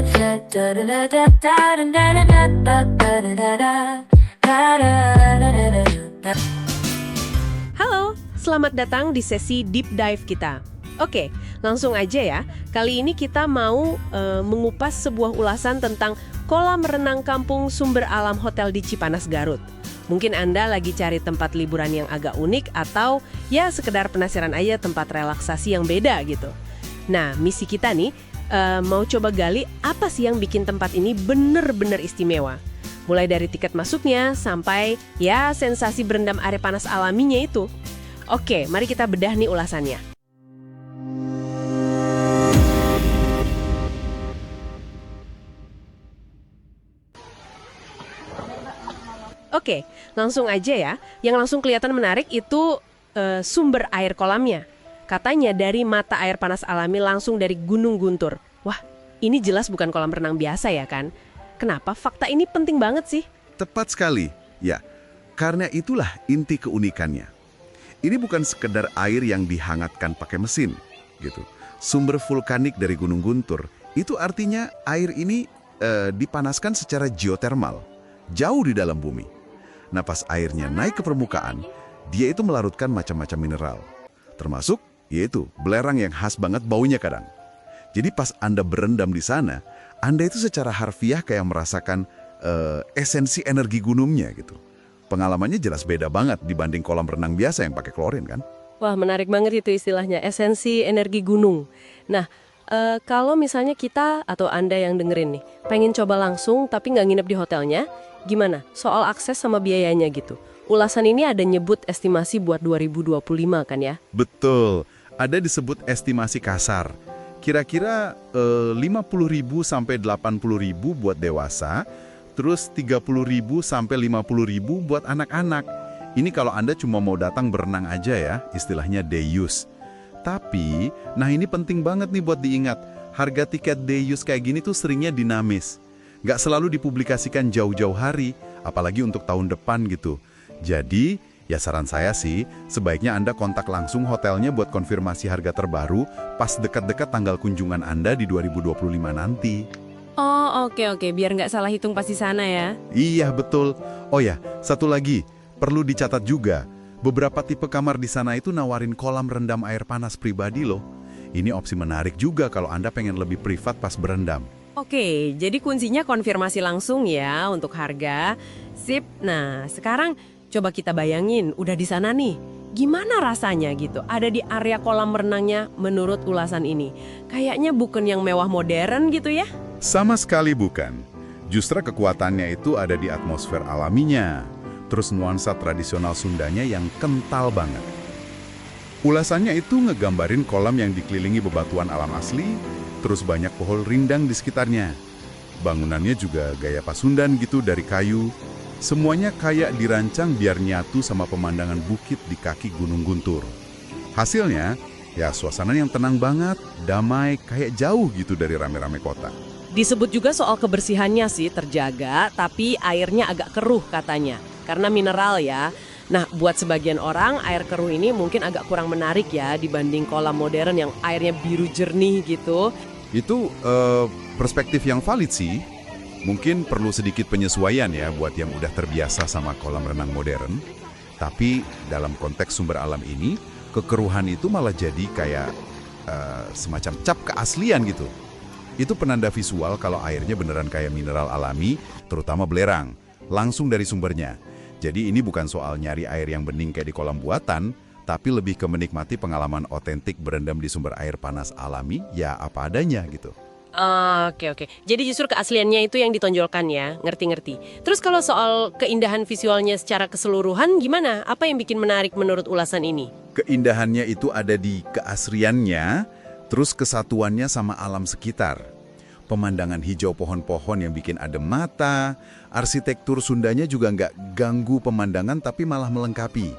Halo, selamat datang di sesi deep dive kita. Oke, langsung aja ya. Kali ini kita mau mengupas sebuah ulasan tentang kolam renang kampung sumber alam hotel di Cipanas, Garut. Mungkin Anda lagi cari tempat liburan yang agak unik atau ya sekedar penasaran aja tempat relaksasi yang beda gitu. Nah, misi kita nih mau coba gali apa sih yang bikin tempat ini bener-bener istimewa. Mulai dari tiket masuknya sampai ya sensasi berendam air panas alaminya itu. Oke, mari kita bedah nih ulasannya. Oke, langsung aja ya. Yang langsung kelihatan menarik itu sumber air kolamnya. Katanya dari mata air panas alami langsung dari Gunung Guntur. Wah, ini jelas bukan kolam renang biasa ya kan? Kenapa fakta ini penting banget sih? Tepat sekali, ya. Karena itulah inti keunikannya. Ini bukan sekedar air yang dihangatkan pakai mesin, gitu. Sumber vulkanik dari Gunung Guntur, itu artinya air ini dipanaskan secara geotermal, jauh di dalam bumi. Nah, pas airnya naik ke permukaan, dia itu melarutkan macam-macam mineral. Termasuk, yaitu belerang yang khas banget baunya kadang. Jadi pas Anda berendam di sana, Anda itu secara harfiah kayak merasakan esensi energi gunungnya gitu. Pengalamannya jelas beda banget dibanding kolam renang biasa yang pakai klorin kan. Wah, menarik banget itu istilahnya, esensi energi gunung. Nah, kalau misalnya kita atau Anda yang dengerin nih, pengen coba langsung tapi nggak nginep di hotelnya, gimana? Soal akses sama biayanya gitu. Ulasan ini ada nyebut estimasi buat 2025 kan ya? Betul, ada disebut estimasi kasar. Kira-kira 50.000 sampai 80.000 buat dewasa, terus 30.000 sampai 50.000 buat anak-anak. Ini kalau Anda cuma mau datang berenang aja ya, istilahnya day use. Tapi, nah ini penting banget nih buat diingat, harga tiket day use kayak gini tuh seringnya dinamis. Nggak selalu dipublikasikan jauh-jauh hari, apalagi untuk tahun depan gitu. Jadi, ya saran saya sih, sebaiknya Anda kontak langsung hotelnya buat konfirmasi harga terbaru pas dekat-dekat tanggal kunjungan Anda di 2025 nanti. Oh, oke, biar nggak salah hitung pas di sana ya. Iya, betul. Oh ya, satu lagi, perlu dicatat juga, beberapa tipe kamar di sana itu nawarin kolam rendam air panas pribadi loh. Ini opsi menarik juga kalau Anda pengen lebih privat pas berendam. Oke, jadi kuncinya konfirmasi langsung ya untuk harga. Sip, nah sekarang coba kita bayangin, udah di sana nih. Gimana rasanya gitu, ada di area kolam renangnya menurut ulasan ini? Kayaknya bukan yang mewah modern gitu ya? Sama sekali bukan. Justru kekuatannya itu ada di atmosfer alaminya. Terus nuansa tradisional Sundanya yang kental banget. Ulasannya itu ngegambarin kolam yang dikelilingi bebatuan alam asli, terus banyak pohon rindang di sekitarnya. Bangunannya juga gaya Pasundan gitu dari kayu. Semuanya kayak dirancang biar nyatu sama pemandangan bukit di kaki Gunung Guntur. Hasilnya, ya suasana yang tenang banget, damai, kayak jauh gitu dari rame-rame kota. Disebut juga soal kebersihannya sih terjaga, tapi airnya agak keruh katanya. Karena mineral ya. Nah, buat sebagian orang, air keruh ini mungkin agak kurang menarik ya dibanding kolam modern yang airnya biru jernih gitu. Itu perspektif yang valid sih. Mungkin perlu sedikit penyesuaian ya buat yang udah terbiasa sama kolam renang modern. Tapi dalam konteks sumber alam ini, kekeruhan itu malah jadi kayak semacam cap keaslian gitu. Itu penanda visual kalau airnya beneran kayak mineral alami, terutama belerang, langsung dari sumbernya. Jadi ini bukan soal nyari air yang bening kayak di kolam buatan, tapi lebih ke menikmati pengalaman otentik berendam di sumber air panas alami, ya apa adanya gitu. Oke. Jadi justru keasliannya itu yang ditonjolkan ya, ngerti-ngerti. Terus kalau soal keindahan visualnya secara keseluruhan gimana? Apa yang bikin menarik menurut ulasan ini? Keindahannya itu ada di keasriannya, terus kesatuannya sama alam sekitar. Pemandangan hijau pohon-pohon yang bikin adem mata, arsitektur Sundanya juga nggak ganggu pemandangan tapi malah melengkapi.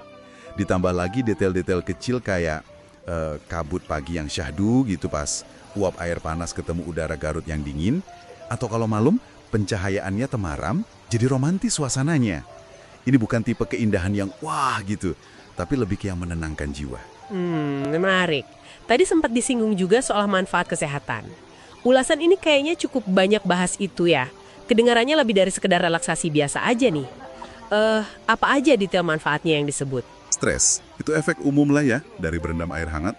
Ditambah lagi detail-detail kecil kayak kabut pagi yang syahdu gitu pas uap air panas ketemu udara Garut yang dingin, atau kalau malam pencahayaannya temaram, jadi romantis suasananya. Ini bukan tipe keindahan yang wah gitu, tapi lebih ke yang menenangkan jiwa. Menarik. Tadi sempat disinggung juga soal manfaat kesehatan. ulasan ini kayaknya cukup banyak bahas itu ya. Kedengarannya lebih dari sekedar relaksasi biasa aja nih. Apa aja detail manfaatnya yang disebut? Stres, itu efek umum lah ya dari berendam air hangat.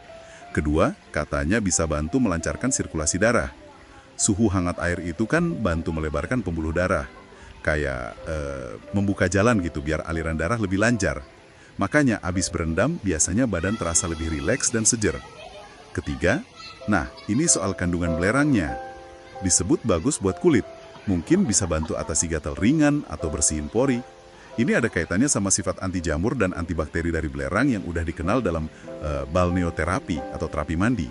Kedua, katanya bisa bantu melancarkan sirkulasi darah. Suhu hangat air itu kan bantu melebarkan pembuluh darah. Kayak membuka jalan gitu biar aliran darah lebih lancar. Makanya abis berendam biasanya badan terasa lebih rileks dan seger. Ketiga, nah ini soal kandungan belerangnya. Disebut bagus buat kulit. Mungkin bisa bantu atasi gatal ringan atau bersihin pori. Ini ada kaitannya sama sifat anti jamur dan antibakteri dari belerang yang udah dikenal dalam balneoterapi atau terapi mandi.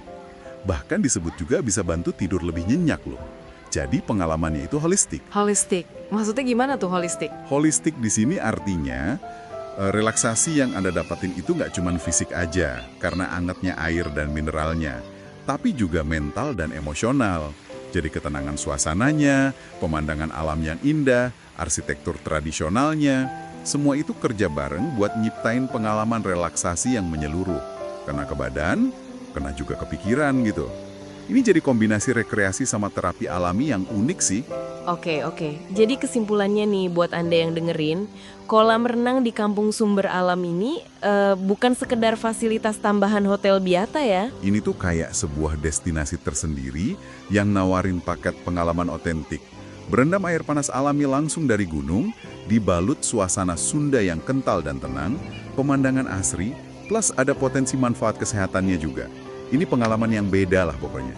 Bahkan disebut juga bisa bantu tidur lebih nyenyak loh. Jadi pengalamannya itu holistik. Holistik. Maksudnya gimana tuh holistik? Holistik di sini artinya relaksasi yang Anda dapatin itu nggak cuma fisik aja karena angetnya air dan mineralnya, tapi juga mental dan emosional. Jadi ketenangan suasananya, pemandangan alam yang indah, arsitektur tradisionalnya, semua itu kerja bareng buat nyiptain pengalaman relaksasi yang menyeluruh. Kena ke badan, kena juga ke pikiran gitu. Ini jadi kombinasi rekreasi sama terapi alami yang unik sih. Oke. Jadi kesimpulannya nih buat Anda yang dengerin, kolam renang di Kampung Sumber Alam ini bukan sekedar fasilitas tambahan hotel biata ya. Ini tuh kayak sebuah destinasi tersendiri yang nawarin paket pengalaman otentik. Berendam air panas alami langsung dari gunung, dibalut suasana Sunda yang kental dan tenang, pemandangan asri, plus ada potensi manfaat kesehatannya juga. Ini pengalaman yang beda lah pokoknya.